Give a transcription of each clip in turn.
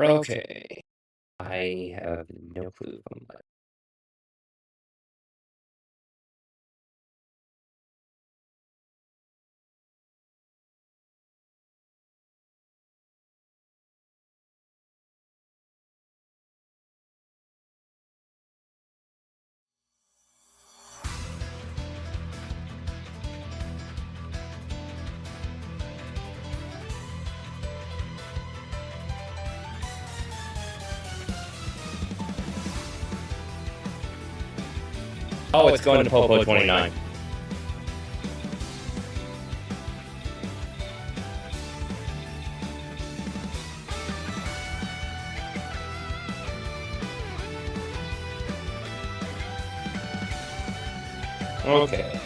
Okay. I have no clue on that. Oh, it's going to Popo 29. Okay.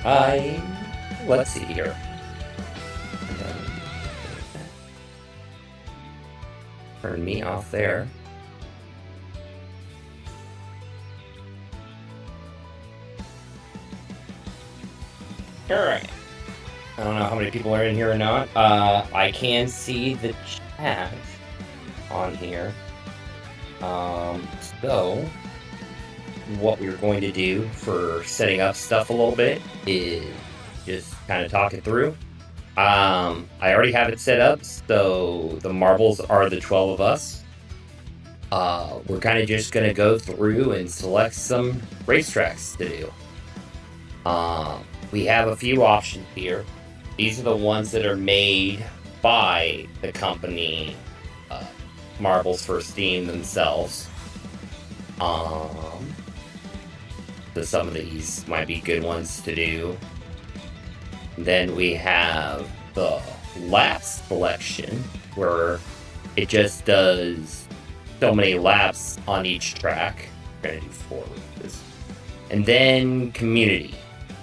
I let's see here. Turn me off there. Alright. I don't know how many people are in here or not. I can see the chat on here. So what we're going to do for setting up stuff a little bit is just kind of talk it through. I already have it set up, so the marbles are the 12 of us. We're kind of just going to go through and select some racetracks to do. We have a few options here. These are the ones that are made by the company Marbles for Steam themselves. So some of these might be good ones to do. Then we have the laps selection, where it just does so many laps on each track. We're going to do 4 races. And then community,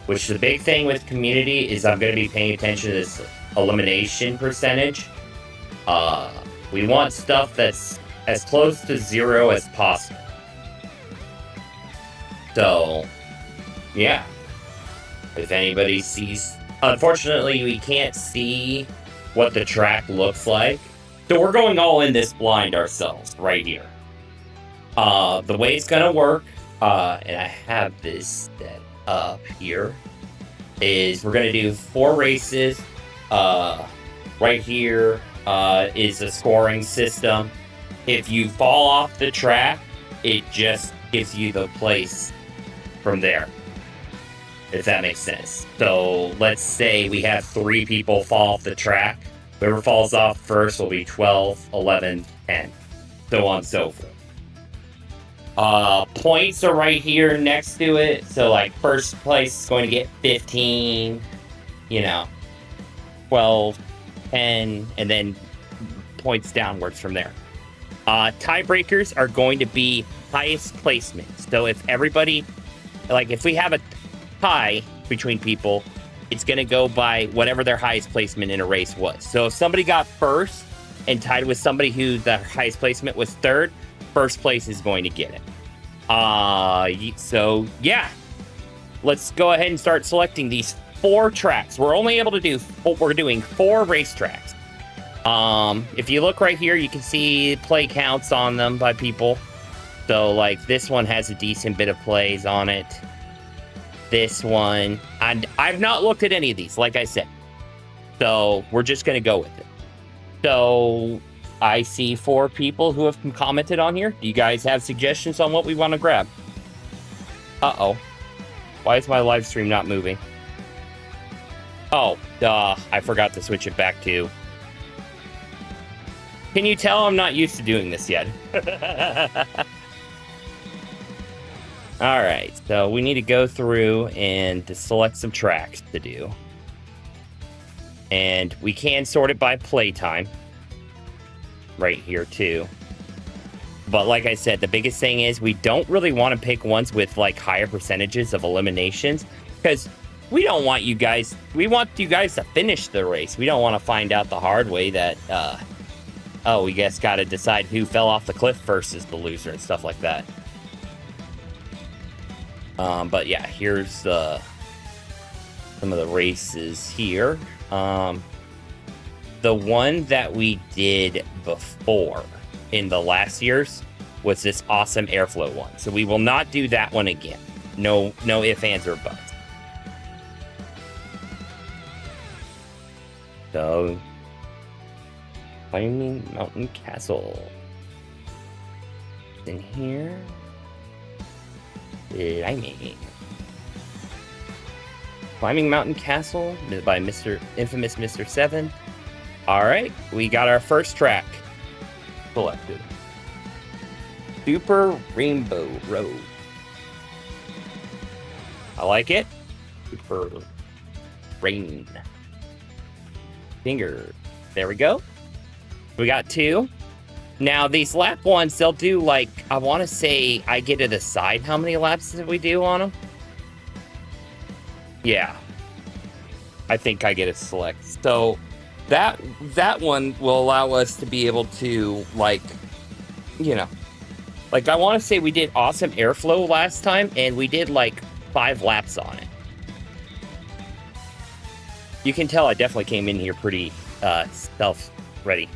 which the big thing with community is I'm going to be paying attention to this elimination percentage. We want stuff that's as close to 0 as possible. So, yeah. If anybody sees... Unfortunately, we can't see what the track looks like. So we're going all in this blind ourselves, right here. The way it's going to work, and I have this set up here, is we're going to do 4 races. Right here is a scoring system. If you fall off the track, it just gives you the place from there, if that makes sense. So let's say we have 3 people fall off the track. Whoever falls off first will be 12, 11, 10, so on and so forth. Points are right here next to it. So like first place is going to get 15, 12, 10, and then points downwards from there. Tiebreakers are going to be highest placement. So if everybody, if we have a tie between people, it's going to go by whatever their highest placement in a race was. So if somebody got first and tied with somebody who the highest placement was third, first place is going to get it. So yeah, let's go ahead and start selecting these 4 tracks. We're only able to do, we're doing 4 race tracks. If you look right here, you can see play counts on them by people. So like this one has a decent bit of plays on it. This one, and I've not looked at any of these, like I said. So we're just going to go with it. So I see 4 people who have commented on here. Do you guys have suggestions on what we want to grab? Uh-oh. Why is my live stream not moving? Oh, I forgot to switch it back to... Can you tell I'm not used to doing this yet? Alright, so we need to go through and to select some tracks to do. And we can sort it by playtime. Right here, too. But like I said, the biggest thing is we don't really want to pick ones with, higher percentages of eliminations. Because we don't want you guys... We want you guys to finish the race. We don't want to find out the hard way that, we just got to decide who fell off the cliff first is the loser and stuff like that. But yeah, here's some of the races here. The one that we did before in the last year's was this awesome airflow one. So we will not do that one again. No ifs, ands, or buts. So, Climbing Mountain Castle. In here. Climbing Mountain Castle by infamous Mr. 7. Alright, we got our first track selected. Super Rainbow Road. I like it. Super Rain. Finger. There we go. We got 2. Now, these lap ones, they'll do like, I want to say I get to decide how many laps did we do on them. Yeah. I think I get to select. So, that one will allow us to be able to, like, you know, like I want to say we did awesome airflow last time, and we did like 5 laps on it. You can tell I definitely came in here pretty stealth-ready.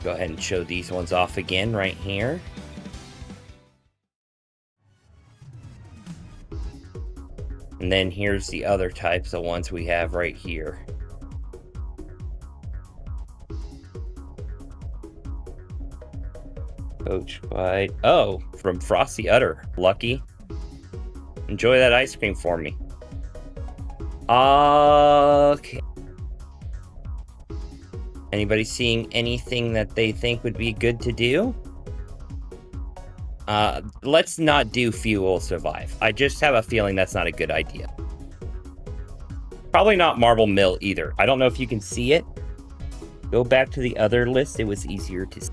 Go ahead and show these ones off again right here. And then here's the other types, the ones we have right here. Coach by, oh, from Frosty Udder. Lucky. Enjoy that ice cream for me. Okay. Anybody seeing anything that they think would be good to do? Let's not do Fuel Survive. I just have a feeling that's not a good idea. Probably not Marble Mill either. I don't know if you can see it. Go back to the other list. It was easier to see.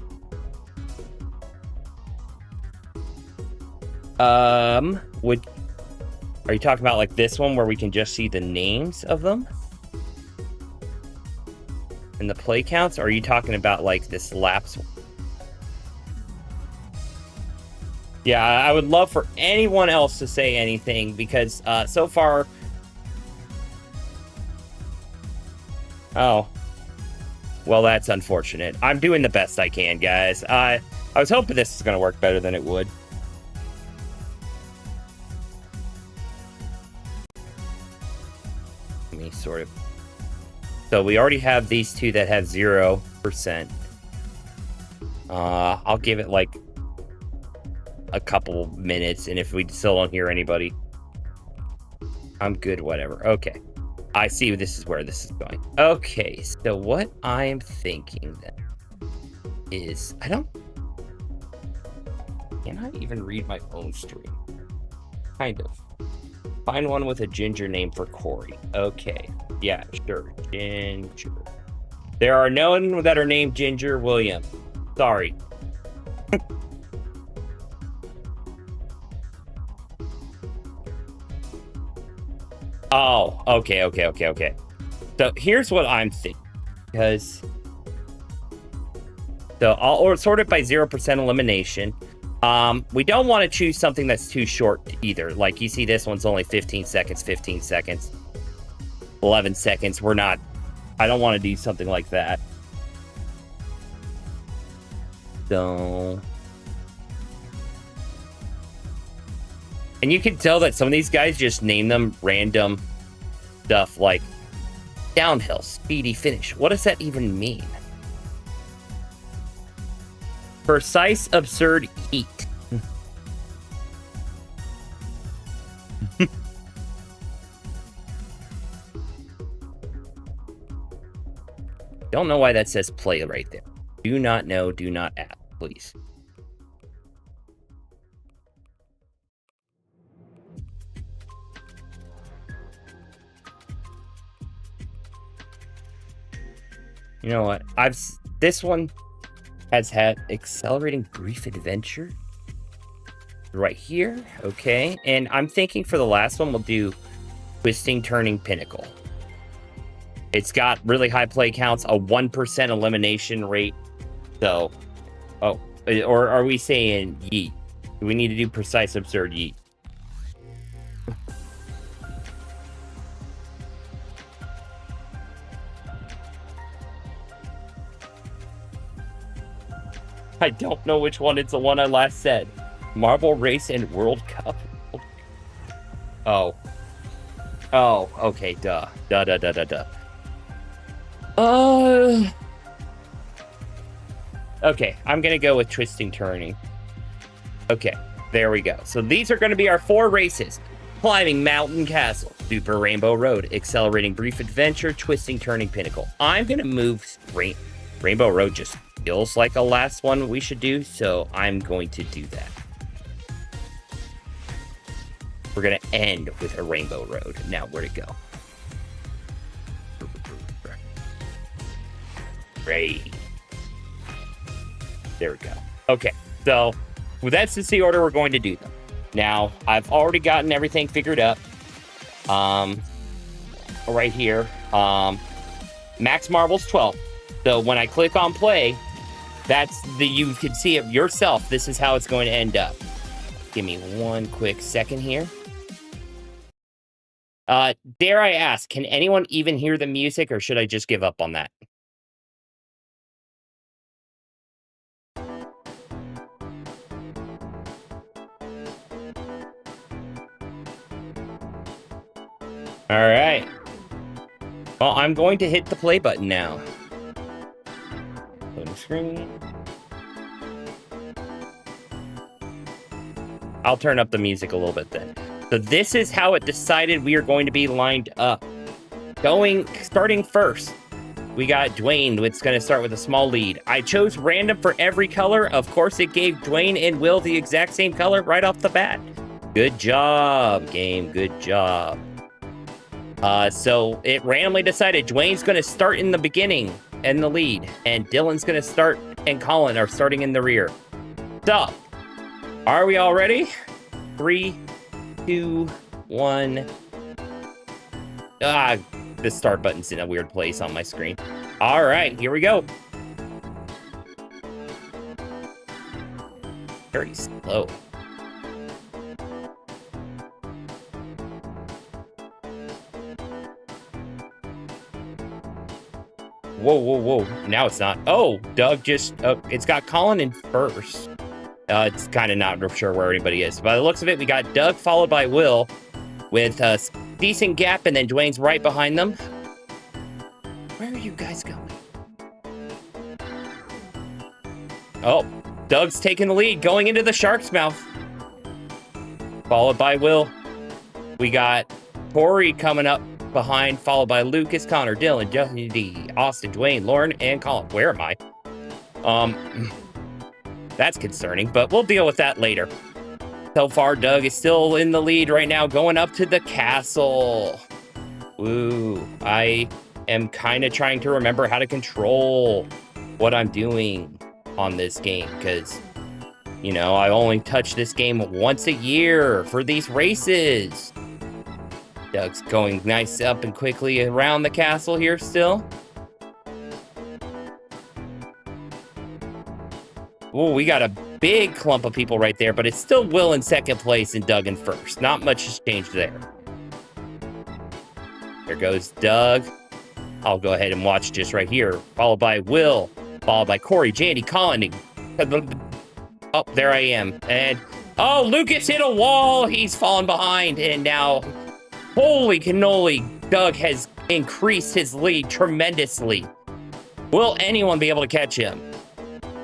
Are you talking about like this one where we can just see the names of them? And the play counts? Or are you talking about like this laps one? Yeah, I would love for anyone else to say anything because so far... Oh. Well, that's unfortunate. I'm doing the best I can, guys. I was hoping this was going to work better than it would. Let me sort of... So we already have these 2 that have 0%. I'll give it like a couple minutes, and if we still don't hear anybody, I'm good, whatever. Okay. I see this is where this is going. Okay, so what I'm thinking then is, can I even read my own stream? Kind of. Find one with a ginger name for Corey. Okay. Yeah, sure. Ginger. There are none that are named Ginger William. Sorry. Oh, okay. So here's what I'm thinking. Because... So I'll sort it by 0% elimination. We don't want to choose something that's too short either. Like you see this one's only 15 seconds, 11 seconds. I don't want to do something like that. So... And you can tell that some of these guys just name them random stuff like downhill, speedy finish. What does that even mean? Precise, absurd heat. Don't know why that says play right there. Do not know, do not ask, please. You know what? This one has had accelerating brief adventure right here. Okay, and I'm thinking for the last one we'll do twisting turning pinnacle. It's got really high play counts, a 1% elimination rate. So, or are we saying yeet? Do we need to do precise, absurd, yeet? I don't know which one. It's the one I last said. Marble Race and World Cup. Oh. Oh, okay, duh. Duh. Okay, I'm gonna go with Twisting Turning. Okay, there we go. So these are gonna be our 4 races. Climbing Mountain Castle, Super Rainbow Road, Accelerating Brief Adventure, Twisting Turning Pinnacle. I'm gonna move Rainbow Road just feels like a last one we should do, so I'm going to do that. We're gonna end with a Rainbow Road. Now, where'd it go? Great. There we go. Okay, so well, that's the order we're going to do them. Now, I've already gotten everything figured up. Right here. Max Marbles 12. So when I click on play, you can see it yourself. This is how it's going to end up. Give me one quick second here. Dare I ask, can anyone even hear the music, or should I just give up on that? All right. Well, I'm going to hit the play button now. Loading screen. I'll turn up the music a little bit then. So this is how it decided we are going to be lined up. Starting first, we got Dwayne, which is going to start with a small lead. I chose random for every color. Of course, it gave Dwayne and Will the exact same color right off the bat. Good job, game. Good job. So it randomly decided Dwayne's going to start in the beginning and the lead, and Dylan's going to start and Colin are starting in the rear. So, are we all ready? 3, 2, 1. The start button's in a weird place on my screen. All right, here we go. Very slow. Whoa. Now it's not. Oh, Doug just... it's got Colin in first. It's kind of not sure where anybody is. By the looks of it, we got Doug followed by Will with a decent gap, and then Dwayne's right behind them. Where are you guys going? Oh, Doug's taking the lead, going into the shark's mouth. Followed by Will. We got Corey coming up behind, followed by Lucas, Connor, Dylan, Justin D, Austin, Dwayne, Lauren, and Colin. Where am I? That's concerning, but we'll deal with that later. So far, Doug is still in the lead right now, going up to the castle. Ooh, I am kind of trying to remember how to control what I'm doing on this game, because, you know, I only touch this game once a year for these races. Doug's going nice up and quickly around the castle here still. Oh, we got a big clump of people right there, but it's still Will in second place and Doug in first. Not much has changed there. There goes Doug. I'll go ahead and watch just right here. Followed by Will. Followed by Corey, Jandy, Colin. Oh, there I am. And, oh, Lucas hit a wall. He's fallen behind. And now, holy cannoli, Doug has increased his lead tremendously. Will anyone be able to catch him?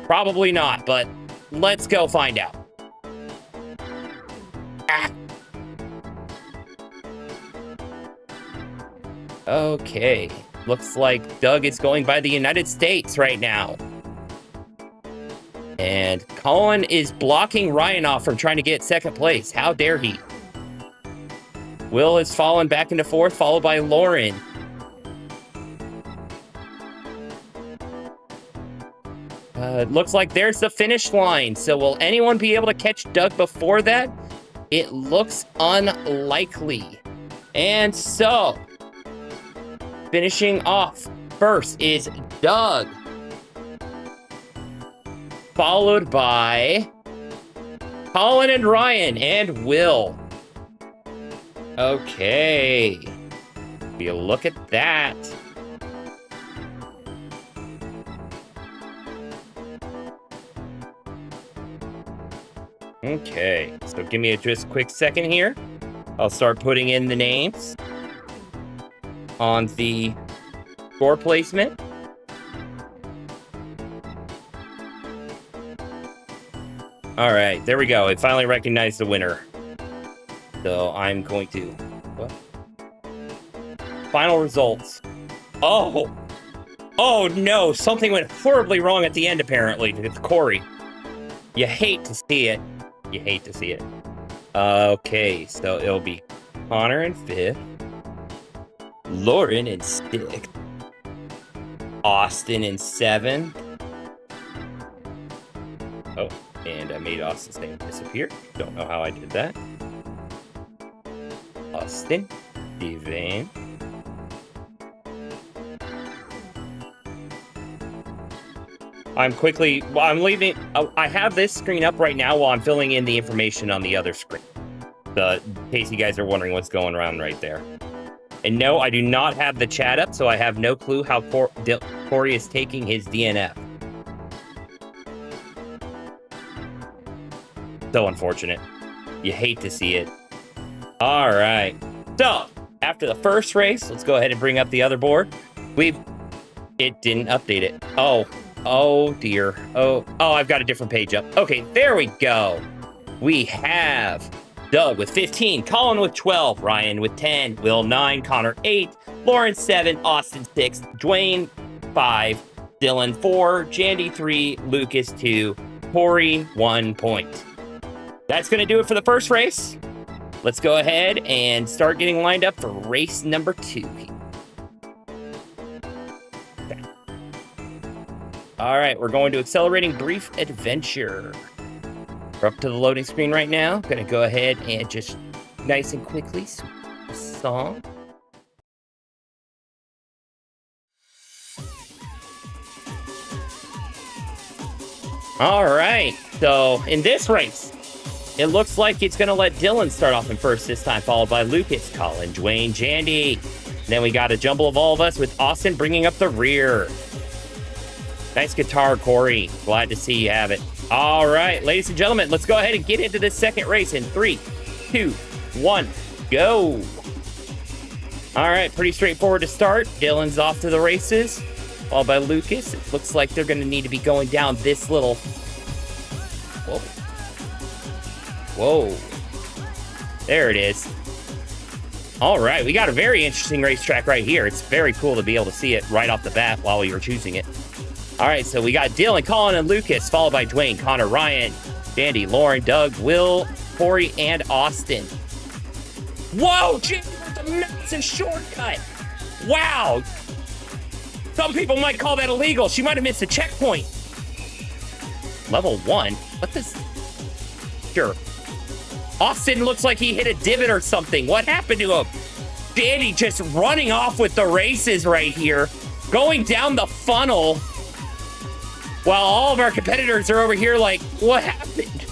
Probably not, but let's go find out. Okay, looks like Doug is going by the United States right now. And Colin is blocking Ryan off from trying to get second place. How dare he? Will has fallen back into fourth, followed by Lauren. It looks like there's the finish line. So will anyone be able to catch Doug before that? It looks unlikely. And so, finishing off first is Doug, followed by Colin and Ryan and Will. Okay, you look at that. Okay, so give me just a quick second here. I'll start putting in the names on the score placement. All right, there we go. It finally recognized the winner. So I'm going to... What? Final results. Oh! Oh no, something went horribly wrong at the end apparently. It's Corey. You hate to see it. You hate to see it. Okay, so it'll be Connor in 5th. Lauren in 6th. Austin in 7th. Oh, and I made Austin's name disappear. Don't know how I did that. Austin. Steven. I'm leaving. I have this screen up right now while I'm filling in the information on the other screen. In case you guys are wondering what's going around right there. And no, I do not have the chat up, so I have no clue how Corey is taking his DNF. So unfortunate. You hate to see it. All right. So, after the first race, let's go ahead and bring up the other board. It didn't update it. Oh dear. Oh, I've got a different page up. Okay, there we go. We have Doug with 15, Colin with 12, Ryan with 10, Will 9, Connor 8, Lauren 7, Austin 6, Dwayne 5, Dylan 4, Jandy 3, Lucas 2, Corey 1 point. That's going to do it for the first race. Let's go ahead and start getting lined up for race number 2. All right, we're going to Accelerating Brief Adventure. We're up to the loading screen right now. Gonna go ahead and just nice and quickly switch the song. All right, so in this race, it looks like it's gonna let Dylan start off in first this time, followed by Lucas, Colin, Dwayne, Jandy. Then we got a jumble of all of us with Austin bringing up the rear. Nice guitar, Corey. Glad to see you have it. All right, ladies and gentlemen, let's go ahead and get into this second race in 3, 2, 1, go. All right, pretty straightforward to start. Dylan's off to the races, followed by Lucas. It looks like they're going to need to be going down this little... Whoa. There it is. All right, we got a very interesting racetrack right here. It's very cool to be able to see it right off the bat while we were choosing it. All right, so we got Dylan, Colin, and Lucas, followed by Dwayne, Connor, Ryan, Jandy, Lauren, Doug, Will, Corey, and Austin. Whoa, Jandy with a massive shortcut. Wow. Some people might call that illegal. She might have missed a checkpoint. Level 1? What this? Sure. Austin looks like he hit a divot or something. What happened to him? Jandy just running off with the races right here, going down the funnel. While all of our competitors are over here like, what happened?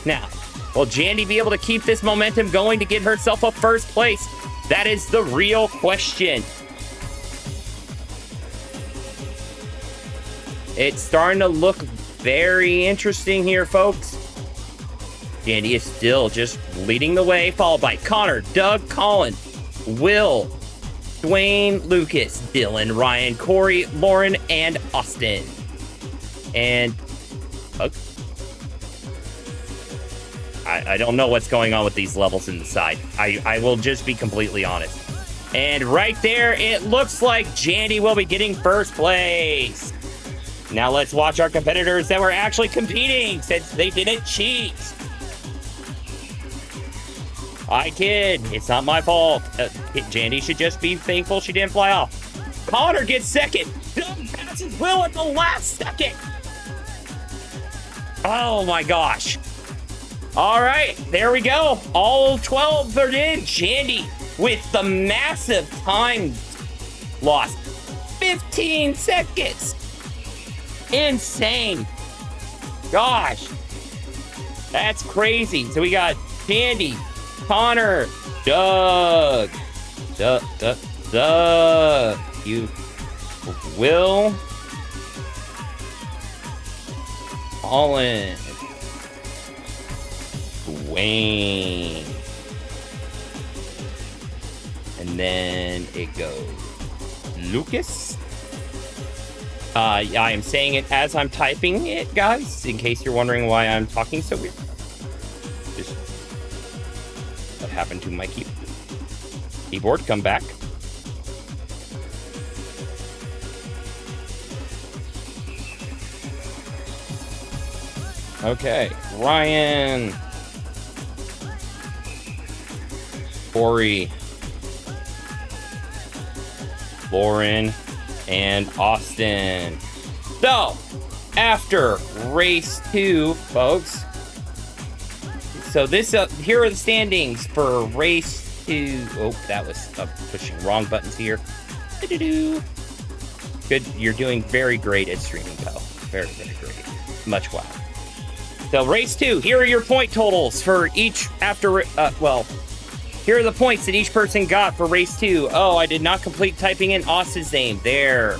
Now, will Jandy be able to keep this momentum going to get herself a first place? That is the real question. It's starting to look very interesting here, folks. Jandy is still just leading the way, followed by Connor, Doug, Colin, Will, Dwayne, Lucas, Dylan, Ryan, Corey, Lauren, and Austin. And I don't know what's going on with these levels in the side. I will just be completely honest. And right there, it looks like Jandy will be getting first place. Now let's watch our competitors that were actually competing since they didn't cheat. I kid. It's not my fault. Jandy should just be thankful she didn't fly off. Connor gets second. Doug passes Will at the last second. Oh my gosh. All right, there we go. All 12 are in. Jandy with the massive time loss. 15 seconds. Insane. Gosh. That's crazy. So we got Jandy, Connor, Doug, you, Will, Colin, Wayne. And then it goes Lucas. I am saying it as I'm typing it, guys, in case you're wondering why I'm talking so weird. Just what happened to my keyboard? Come back. Okay, Ryan. Corey. Lauren. And Austin. So, after race 2, folks. So this here are the standings for race 2. Oh, that was pushing wrong buttons here. Good, you're doing very great at streaming, pal. Very, very great. Much wow. So race 2. Here are your point totals for each after. Here are the points that each person got for race 2. Oh, I did not complete typing in Austin's name. There.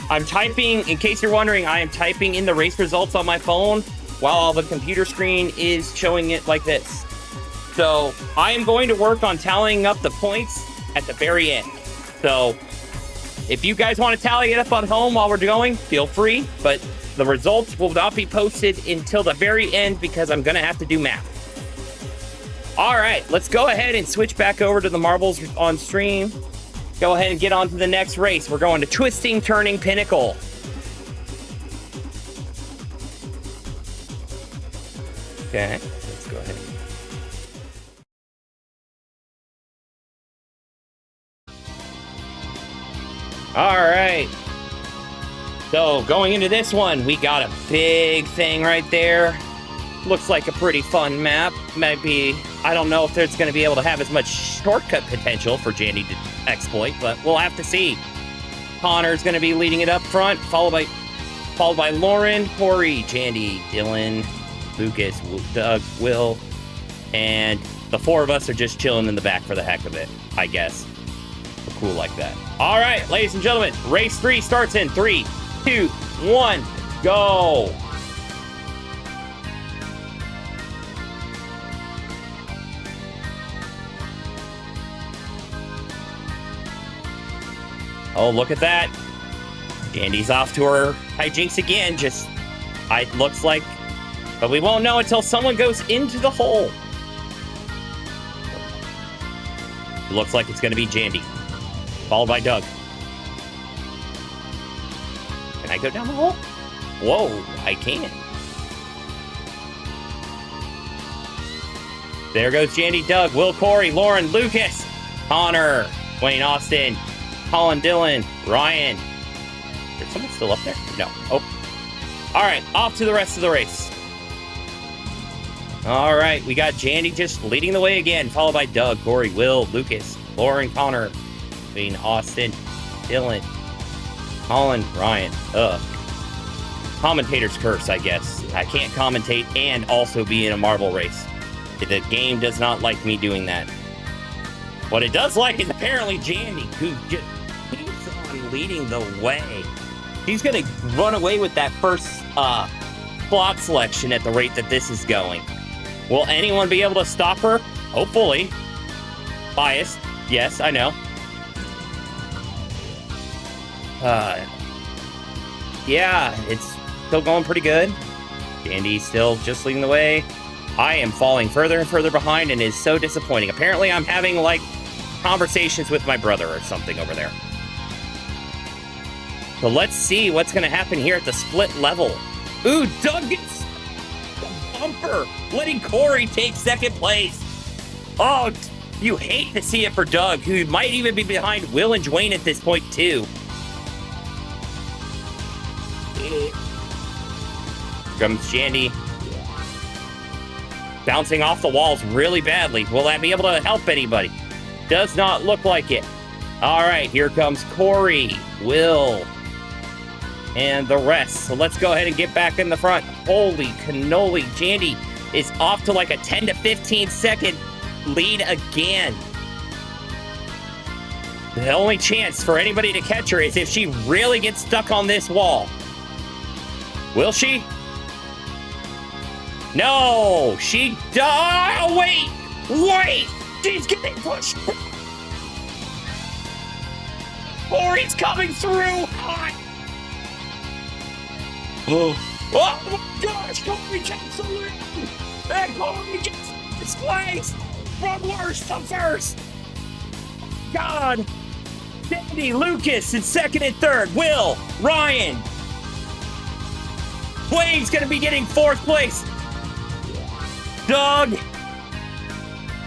I'm typing, in case you're wondering, I am typing in the race results on my phone while the computer screen is showing it like this. So I am going to work on tallying up the points at the very end. So if you guys want to tally it up on home while we're going, feel free. But the results will not be posted until the very end because I'm going to have to do math. All right, let's go ahead and switch back over to the marbles on stream. Go ahead and get on to the next race. We're going to Twisting Turning Pinnacle. Okay, let's go ahead. All right. So going into this one, we got a big thing right there. Looks like a pretty fun map. Maybe, I don't know if there's going to be able to have as much shortcut potential for Jandy to exploit, but we'll have to see. Connor's going to be leading it up front, followed by Lauren, Corey, Jandy, Dylan, Lucas, Doug, Will, and the 4 of us are just chilling in the back for the heck of it, I guess. We're cool like that. All right, ladies and gentlemen, race 3 starts in 3, 2, 1, go. Oh, look at that. Jandy's off to her hijinks again. It looks like, but we won't know until someone goes into the hole. It looks like it's going to be Jandy, followed by Doug. Can I go down the hole? Whoa, I can. There goes Jandy, Doug, Will, Corey, Lauren, Lucas, Connor, Wayne, Austin, Colin, Dylan, Ryan. Is someone still up there? No. Oh. All right, off to the rest of the race. All right, we got Jandy just leading the way again, followed by Doug, Corey, Will, Lucas, Lauren, Connor, Wayne, Austin, Dylan, Colin, Ryan. Commentator's curse, I guess. I can't commentate and also be in a marble race. The game does not like me doing that. What it does like is apparently Jandy, who just keeps on leading the way. He's going to run away with that first slot selection at the rate that this is going. Will anyone be able to stop her? Hopefully. Biased. Yes, I know. Yeah, it's still going pretty good. Jandy's still just leading the way. I am falling further and further behind and is so disappointing. Apparently I'm having like conversations with my brother or something over there. So let's see what's going to happen here at the split level. Ooh, Doug gets the bumper, letting Corey take second place. Oh, you hate to see it for Doug, who might even be behind Will and Dwayne at this point too. Here comes Jandy. Bouncing off the walls really badly. Will that be able to help anybody? Does not look like it. All right, here comes Corey, Will, and the rest. So let's go ahead and get back in the front. Holy cannoli, Jandy is off to like a 10 to 15 second lead again. The only chance for anybody to catch her is if she really gets stuck on this wall. Will she? No, she died. Oh, wait, she's getting pushed. Corey's coming through. Oh my gosh, Corey takes the lead. And Corey gets displaced from worst to first. God. Danny, Lucas in second and third. Will, Ryan. Wayne's going to be getting fourth place. Doug,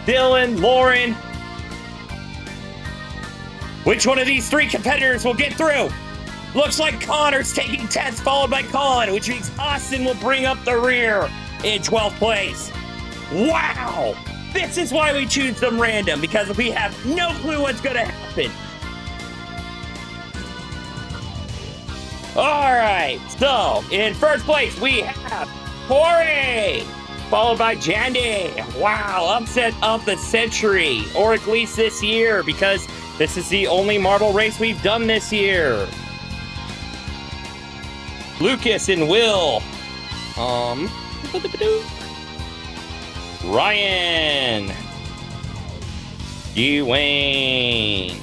Dylan, Lauren. Which one of these three competitors will get through? Looks like Connor's taking 10th, followed by Colin, which means Austin will bring up the rear in 12th place. Wow! This is why we choose them random, because we have no clue what's going to happen. All right, so in first place, we have Corey, followed by Jandy. Wow, upset of the century, or at least this year, because this is the only marble race we've done this year. Lucas and Will. Ryan. Dwayne.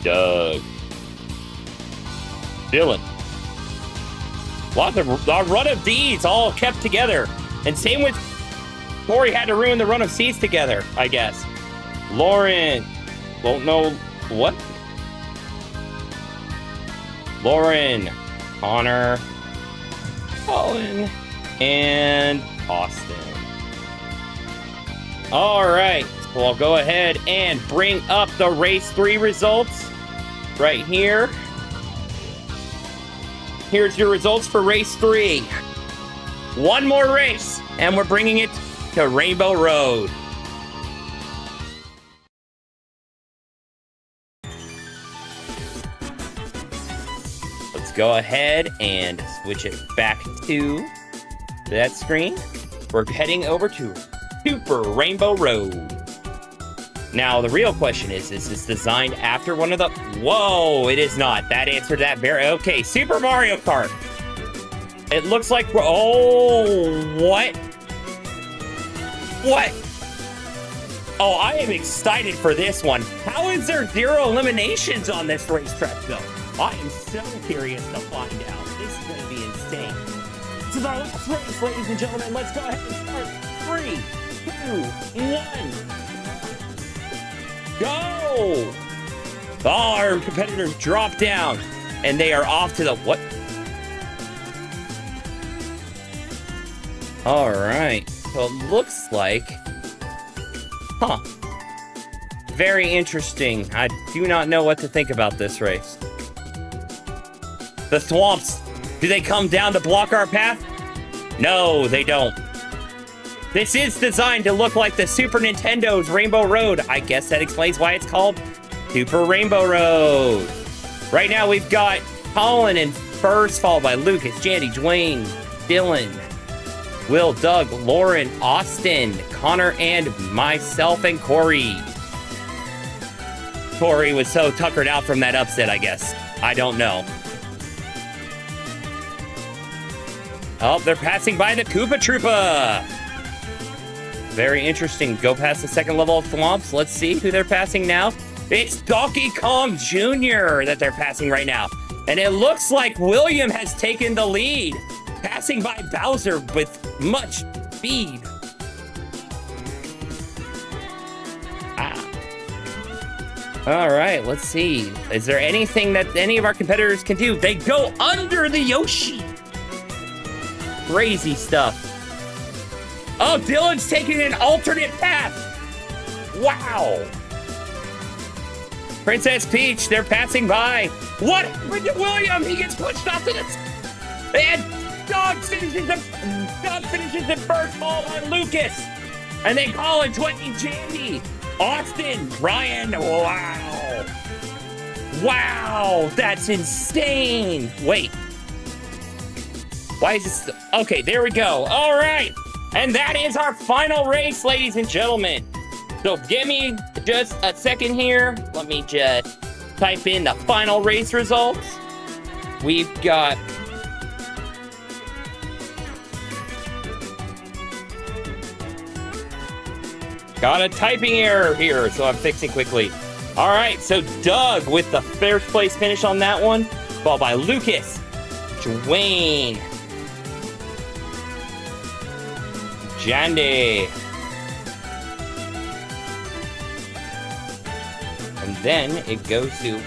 Doug. Dylan. A run of D's all kept together. And same with Corey had to ruin the run of C's together, I guess. Lauren. Won't know what? Lauren. Connor. Colin. And Austin. All right. So I'll go ahead and bring up the race 3 results right here. Here's your results for race 3. One more race, and we're bringing it to Rainbow Road. Let's go ahead and switch it back to that screen. We're heading over to Super Rainbow Road. Now, the real question is this designed after one of the... Whoa, it is not. That answered that very... Okay, Super Mario Kart. It looks like we're... Oh, what? What? Oh, I am excited for this one. How is there 0 eliminations on this racetrack, though? I am so curious to find out. This is going to be insane. This is our last race, ladies and gentlemen. Let's go ahead and start. 3, 2, 1... Go! All our competitors drop down, and they are off to the what? All right. So it looks like, very interesting. I do not know what to think about this race. The swamps, do they come down to block our path? No, they don't. This is designed to look like the Super Nintendo's Rainbow Road. I guess that explains why it's called Super Rainbow Road. Right now, we've got Colin in first, followed by Lucas, Jandy, Dwayne, Dylan, Will, Doug, Lauren, Austin, Connor, and myself and Corey. Corey was so tuckered out from that upset, I guess. I don't know. Oh, they're passing by the Koopa Troopa. Very interesting. Go past the second level of swamps. Let's see who they're passing now. It's Donkey Kong Jr. that they're passing right now. And it looks like William has taken the lead, passing by Bowser with much speed. All right, let's see. Is there anything that any of our competitors can do? They go under the Yoshi. Crazy stuff. Oh, Dylan's taking an alternate path. Wow. Princess Peach, they're passing by. What happened to William? He gets pushed off to the... And Doug finishes the first ball by Lucas. And they call it 20 Jandy. Austin, Ryan, wow. Wow, that's insane. Wait. Why is this... Okay, there we go. All right. And that is our final race, ladies and gentlemen. So give me just a second here. Let me just type in the final race results. We've got Got a typing error here, so I'm fixing quickly. All right, so Doug with the first place finish on that one, followed by Lucas, Dwayne, Jandy, and then it goes to...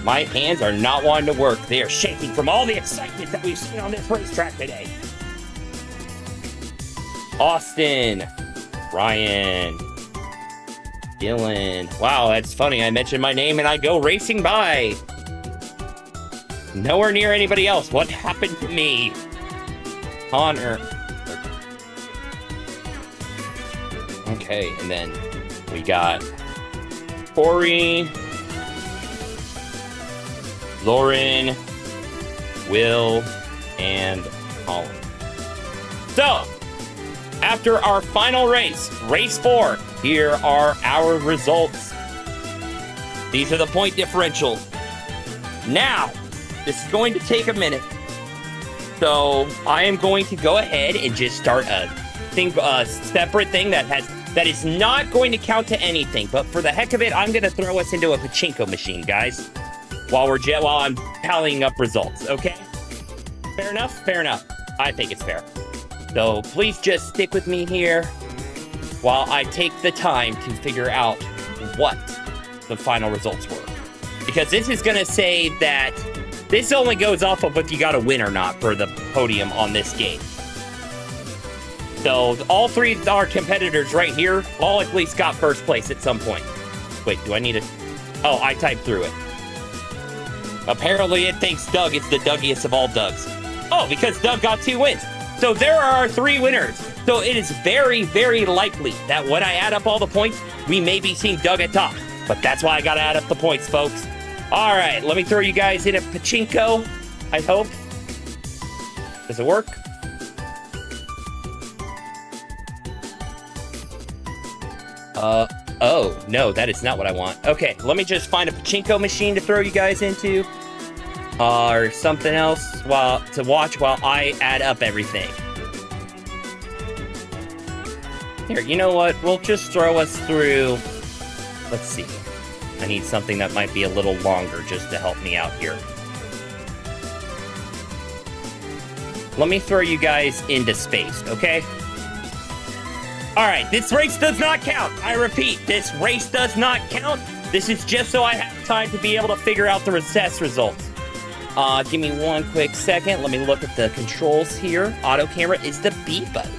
My hands are not wanting to work. They are shaking from all the excitement that we've seen on this racetrack today. Austin, Ryan, Dylan. Wow, that's funny. I mentioned my name and I go racing by. Nowhere near anybody else. What happened to me? Connor. Okay, and then we got Corey, Lauren, Will, and Colin. So, after our final race, race 4, here are our results. These are the point differential. Now, this is going to take a minute. So, I am going to go ahead and just start a separate thing that is not going to count to anything. But for the heck of it, I'm going to throw us into a pachinko machine, guys. While I'm tallying up results, okay? Fair enough? Fair enough. I think it's fair. So please just stick with me here while I take the time to figure out what the final results were. Because this is going to say that this only goes off of if you got a win or not for the podium on this game. So all three of our competitors right here all at least got first place at some point. Wait, do I need to... Oh, I typed through it. Apparently it thinks Doug is the Dougiest of all Dougs. Oh, because Doug got 2 wins. So there are our 3 winners. So it is very, very likely that when I add up all the points, we may be seeing Doug at top. But that's why I gotta add up the points, folks. All right, let me throw you guys in a pachinko, I hope. Does it work? Oh, no, that is not what I want. Okay, let me just find a pachinko machine to throw you guys into. Or something else to watch while I add up everything. Here, you know what? We'll just throw us through... Let's see. I need something that might be a little longer just to help me out here. Let me throw you guys into space, okay? Alright, this race does not count. I repeat, this race does not count. This is just so I have time to be able to figure out the test results. Give me one quick second. Let me look at the controls here. Auto camera is the B button.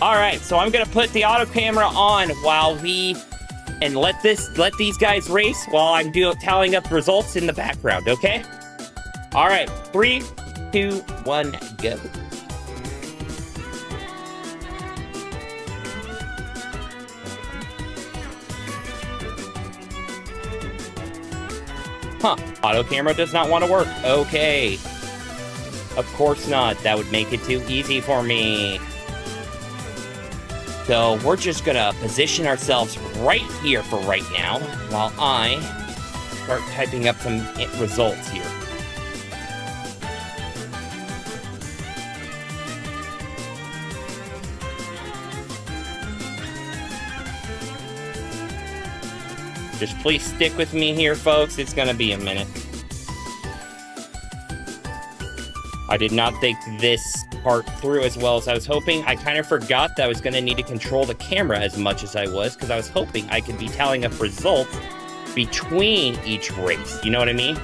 All right, so I'm gonna put the auto camera on while let these guys race while I'm tallying up the results in the background. Okay? All right, 3, 2, 1, go. Huh, auto camera does not want to work. Okay. Of course not. That would make it too easy for me. So we're just gonna position ourselves right here for right now while I start typing up some results here. Just please stick with me here, folks. It's gonna be a minute. I did not think this part through as well as I was hoping. I kind of forgot that I was gonna need to control the camera as much as I was, because I was hoping I could be tallying up results between each race. You know what I mean?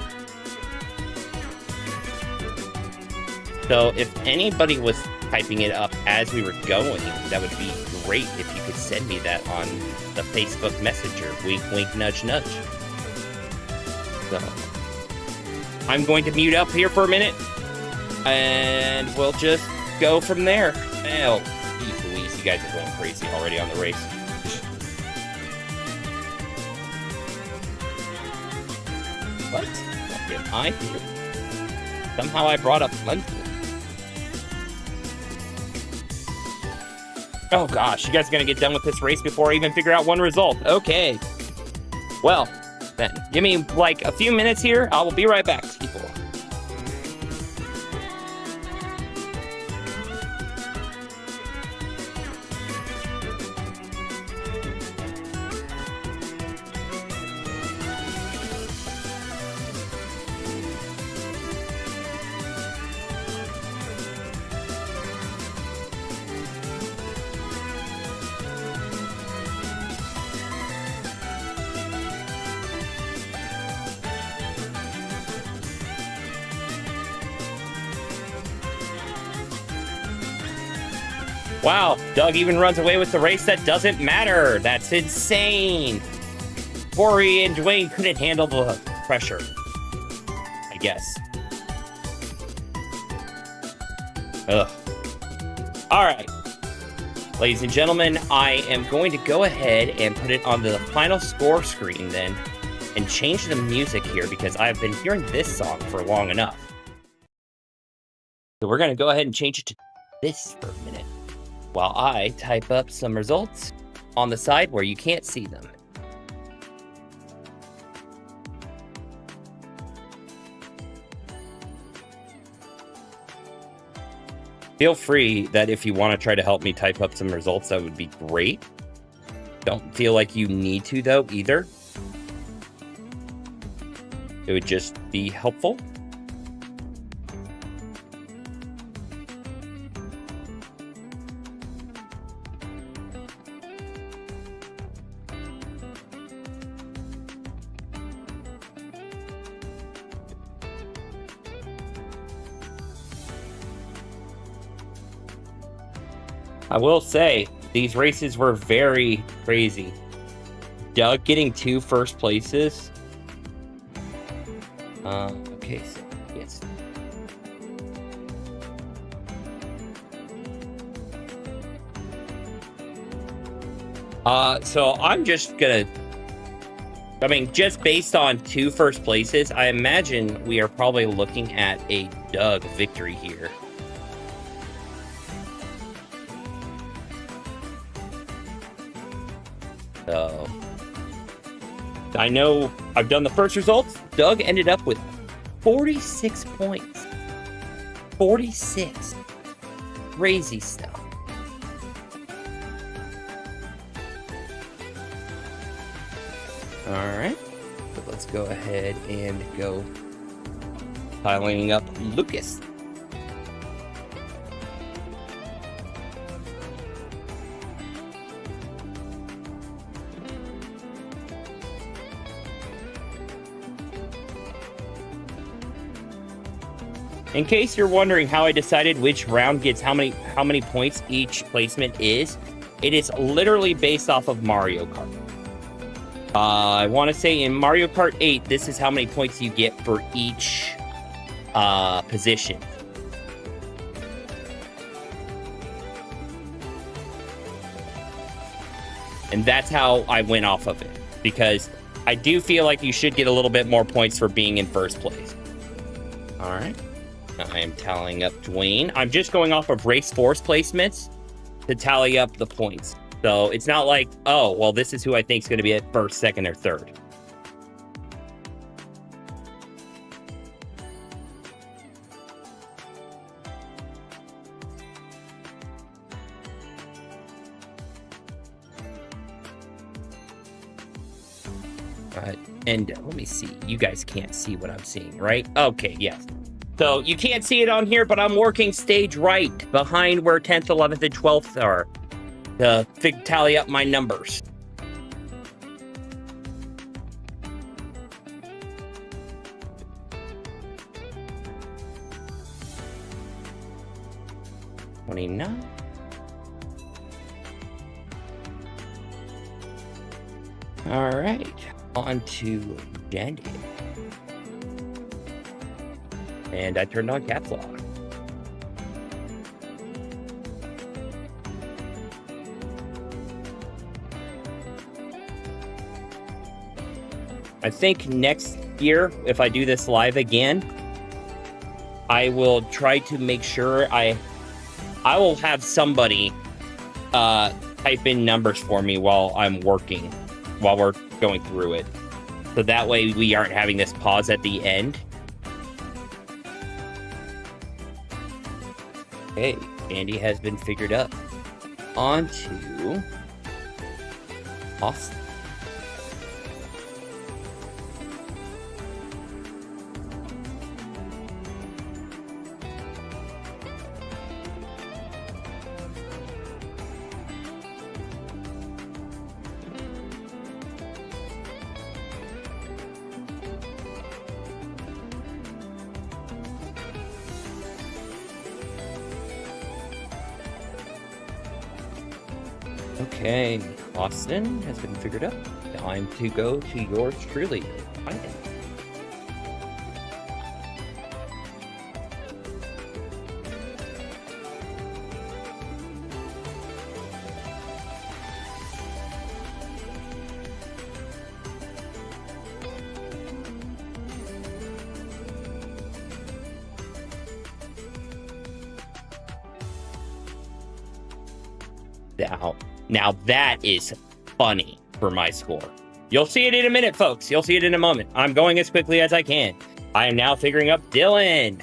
So if anybody was typing it up as we were going, that would be great if you could send me that on the Facebook Messenger. Wink, wink, nudge, nudge. So, I'm going to mute up here for a minute, and we'll just go from there. Oh, geez Louise, you guys are going crazy already on the race. What? What did I do? Somehow I brought up London. Oh gosh, you guys are gonna get done with this race before I even figure out one result. Okay. Well, then, give me like a few minutes here. I will be right back, people. Wow, Doug even runs away with the race that doesn't matter. That's insane. Corey and Dwayne couldn't handle the pressure, I guess. Ugh. All right. Ladies and gentlemen, I am going to go ahead and put it on the final score screen then and change the music here because I've been hearing this song for long enough. So we're going to go ahead and change it to this for a minute while I type up some results on the side where you can't see them. Feel free that if you want to try to help me type up some results, that would be great. Don't feel like you need to, though, either. It would just be helpful. I will say, these races were very crazy. Doug getting 2 first places. Okay, so, yes. So I'm just gonna... I mean, just based on 2 first places, I imagine we are probably looking at a Doug victory here. So, I know I've done the first results. Doug ended up with 46 points. 46. Crazy stuff. All right. So let's go ahead and go piling up Lucas. In case you're wondering how I decided which round gets how many points each placement is, it is literally based off of Mario Kart. I want to say in Mario Kart 8, this is how many points you get for each position. And that's how I went off of it, because I do feel like you should get a little bit more points for being in first place. All right. I am tallying up Dwayne. I'm just going off of race force placements to tally up the points. So it's not like, oh, well, this is who I think is going to be at first, second, or third. And let me see. You guys can't see what I'm seeing, right? Okay, yes. So you can't see it on here, but I'm working stage right behind where 10th, 11th, and 12th are to tally up my numbers. $29. All right, on to Dandy. And I turned on caps lock. I think next year, if I do this live again, I will try to make sure I will have somebody type in numbers for me while I'm working, while we're going through it. So that way we aren't having this pause at the end. Okay, Andy has been figured up. On to Austin. Okay, Austin has been figured out. Time to go to yours truly. Untitled. Now that is funny for my score. You'll see it in a minute, folks. You'll see it in a moment. I'm going as quickly as I can. I am now figuring up Dylan.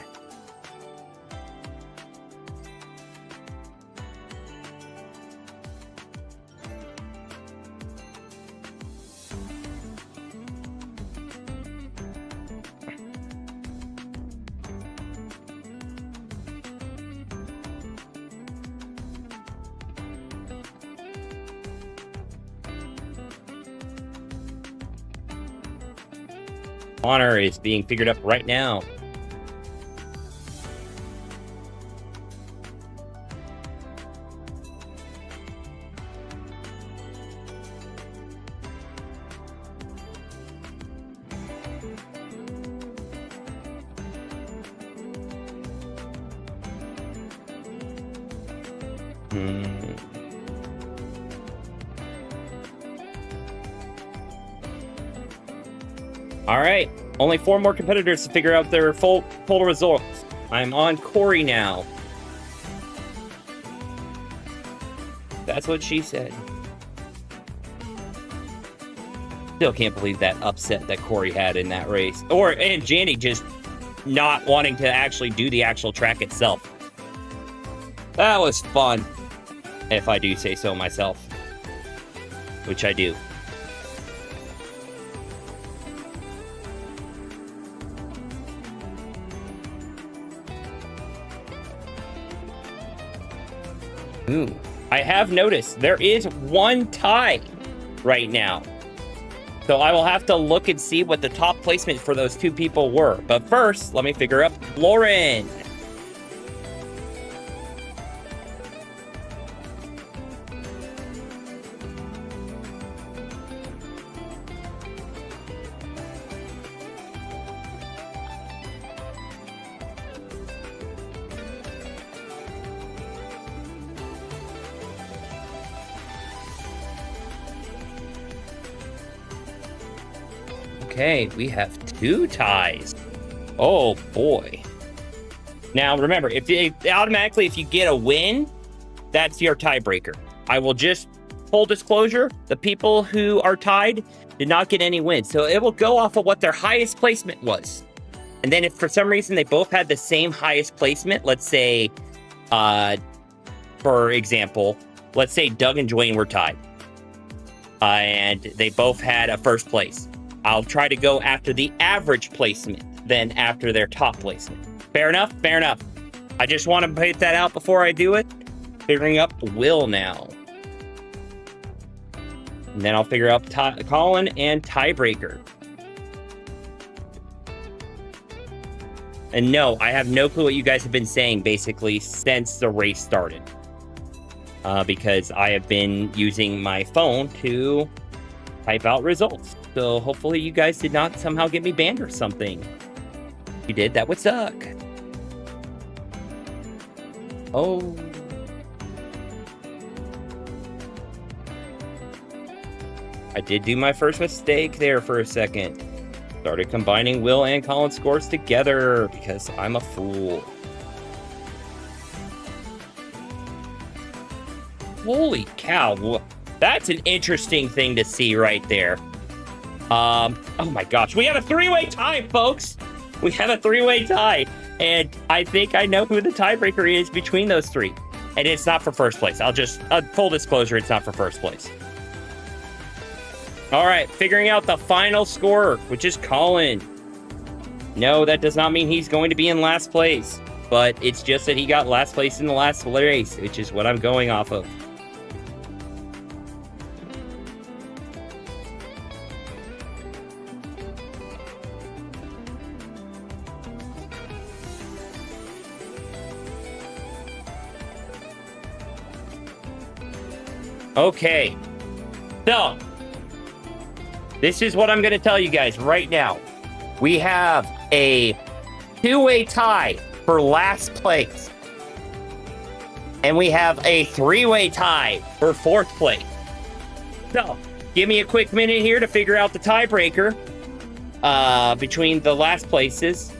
Honor is being figured up right now. All right, only 4 more competitors to figure out their full total results. I'm on Corey now. That's what she said. Still can't believe that upset that Corey had in that race. And Jandy just not wanting to actually do the actual track itself. That was fun, if I do say so myself. Which I do. Ooh, I have noticed there is one tie right now. So I will have to look and see what the top placement for those 2 people were. But first, let me figure out Lauren. Okay, we have 2 ties. Oh boy. Now remember, if you get a win, that's your tiebreaker. I will just, full disclosure, the people who are tied did not get any wins. So it will go off of what their highest placement was. And then if for some reason they both had the same highest placement, let's say, for example, let's say Doug and Dwayne were tied. And they both had a first place. I'll try to go after the average placement, then after their top placement. Fair enough? Fair enough. I just want to put that out before I do it. Figuring up Will now. And then I'll figure out Colin and tiebreaker. And no, I have no clue what you guys have been saying, basically, since the race started. Because I have been using my phone to type out results. So hopefully you guys did not somehow get me banned or something. If you did, that would suck. Oh. I did do my first mistake there for a second. Started combining Will and Colin's scores together because I'm a fool. Holy cow. That's an interesting thing to see right there. Oh my gosh, we have a 3-way tie, folks. We have a 3-way tie, and I think I know who the tiebreaker is between those 3, and it's not for first place. I'll just full disclosure, it's not for first place. All right, figuring out the final scorer, which is Colin. No, that does not mean he's going to be in last place, but it's just that he got last place in the last race, which is what I'm going off of. Okay. So, this is what I'm going to tell you guys right now. We have a two-way tie for last place. And we have a three-way tie for fourth place. So, give me a quick minute here to figure out the tiebreaker between the last places.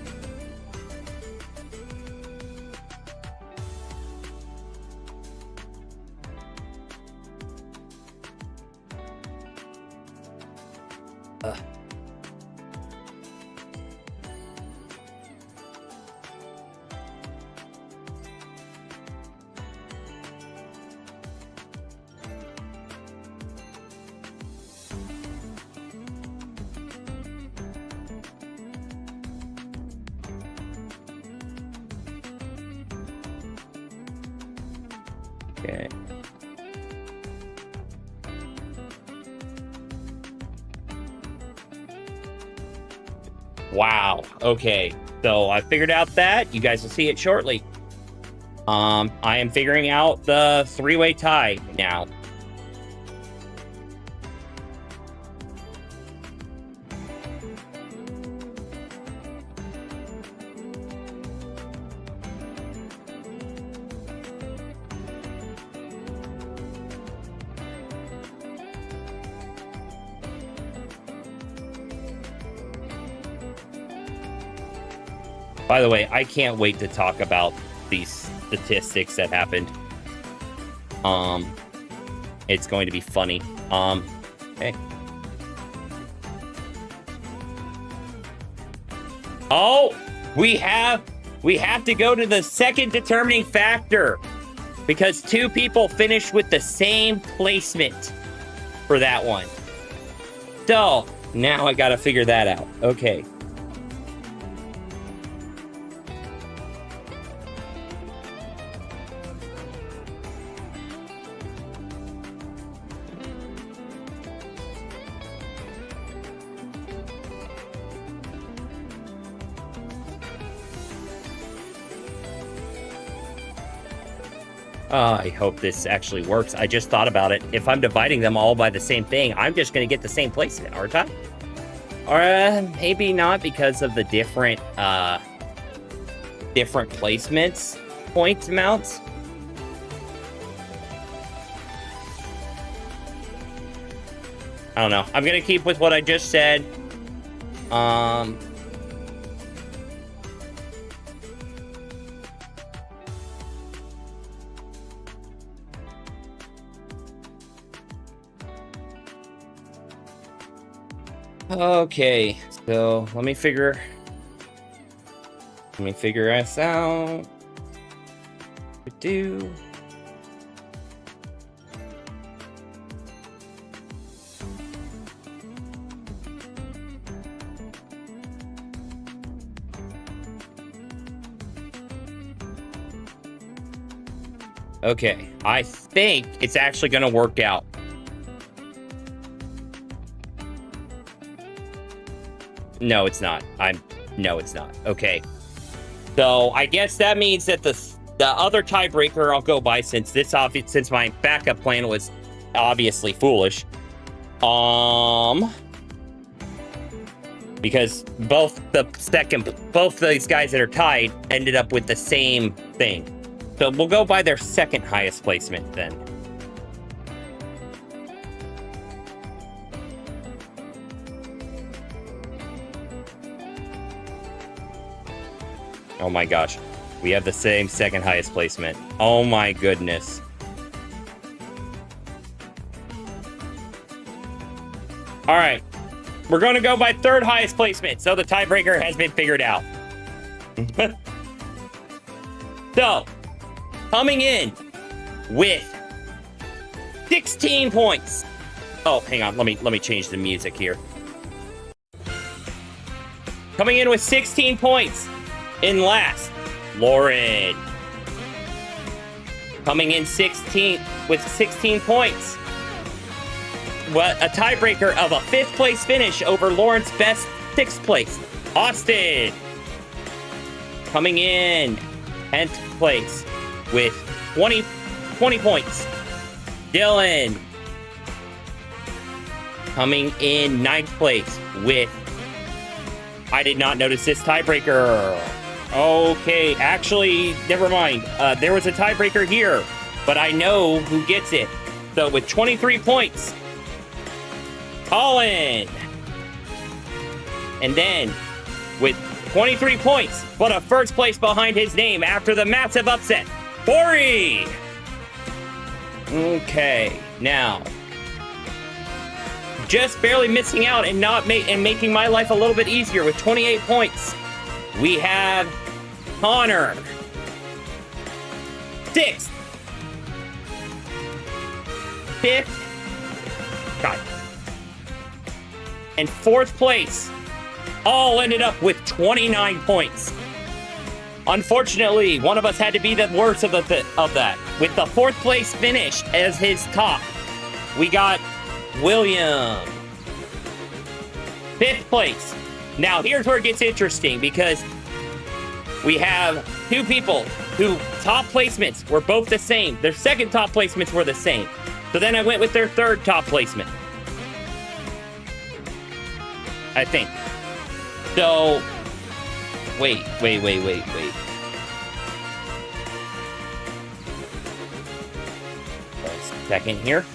Okay. Wow. Okay. So I figured out that. You guys will see it shortly. I am figuring out the three-way tie now. By the way, I can't wait to talk about these statistics that happened. It's going to be funny. Okay. Oh, we have to go to the second determining factor because two people finished with the same placement for that one. So now I got to figure that out. Okay. I hope this actually works. I just thought about it. If I'm dividing them all by the same thing, I'm just going to get the same placement, aren't I? Or maybe not because of the different placements, point amounts. I don't know. I'm going to keep with what I just said. Okay, so let me figure us out. Do. Okay, I think it's actually going to work out. No, it's not. No, it's not. Okay. So I guess that means that the other tiebreaker I'll go by since my backup plan was obviously foolish. Because both these guys that are tied ended up with the same thing. So we'll go by their second highest placement then. Oh my gosh. We have the same second highest placement. Oh my goodness. All right. We're going to go by third highest placement. So the tiebreaker has been figured out. So, coming in with 16 points. Oh, hang on. Let me change the music here. Coming in with 16 points. In last, Lauren. Coming in 16th with 16 points. What a tiebreaker of a 5th place finish over Lauren's best 6th place. Austin. Coming in 10th place with 20 points. Dylan Coming in 9th place with... I did not notice this tiebreaker. Okay, actually, never mind. There was a tiebreaker here, but I know who gets it. So with 23 points, Colin. And then with 23 points, but a first place behind his name after the massive upset, Bori. Okay, now just barely missing out and making my life a little bit easier with 28 points. We have Connor. 6th. 5th. God. And 4th place all ended up with 29 points. Unfortunately, one of us had to be the worst of that. With the 4th place finish as his top, we got William. 5th place. Now, here's where it gets interesting because we have 2 people who top placements were both the same. Their second top placements were the same. So then I went with their third top placement, I think. So, wait. A second here.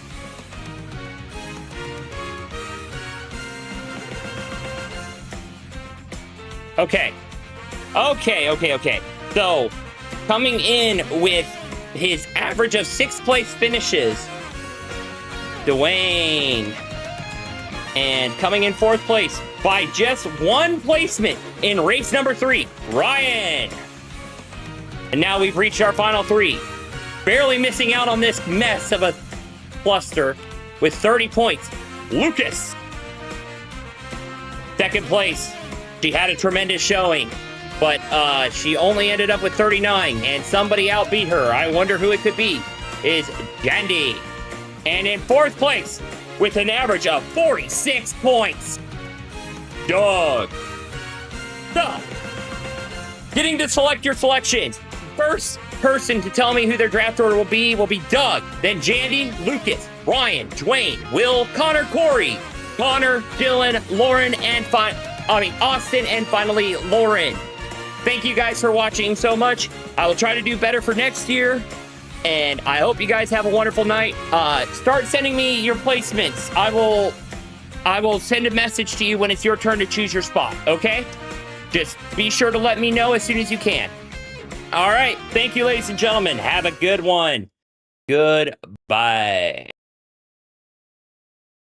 Okay. So, coming in with his average of 6th place finishes, Dwayne. And coming in 4th place by just 1 placement in race number 3, Ryan. And now we've reached our final 3. Barely missing out on this mess of a cluster with 30 points, Lucas. 2nd place. She had a tremendous showing, but she only ended up with 39, and somebody outbeat her. I wonder who it could be. Is Jandy. And in 4th place, with an average of 46 points, Doug. Getting to select your selections. First person to tell me who their draft order will be Doug. Then Jandy, Lucas, Ryan, Dwayne, Will, Connor, Corey, Connor, Dylan, Lauren, and Austin, and finally, Lauren. Thank you guys for watching so much. I will try to do better for next year, and I hope you guys have a wonderful night. Start sending me your placements. I will send a message to you when it's your turn to choose your spot, okay? Just be sure to let me know as soon as you can. All right. Thank you, ladies and gentlemen. Have a good one. Goodbye.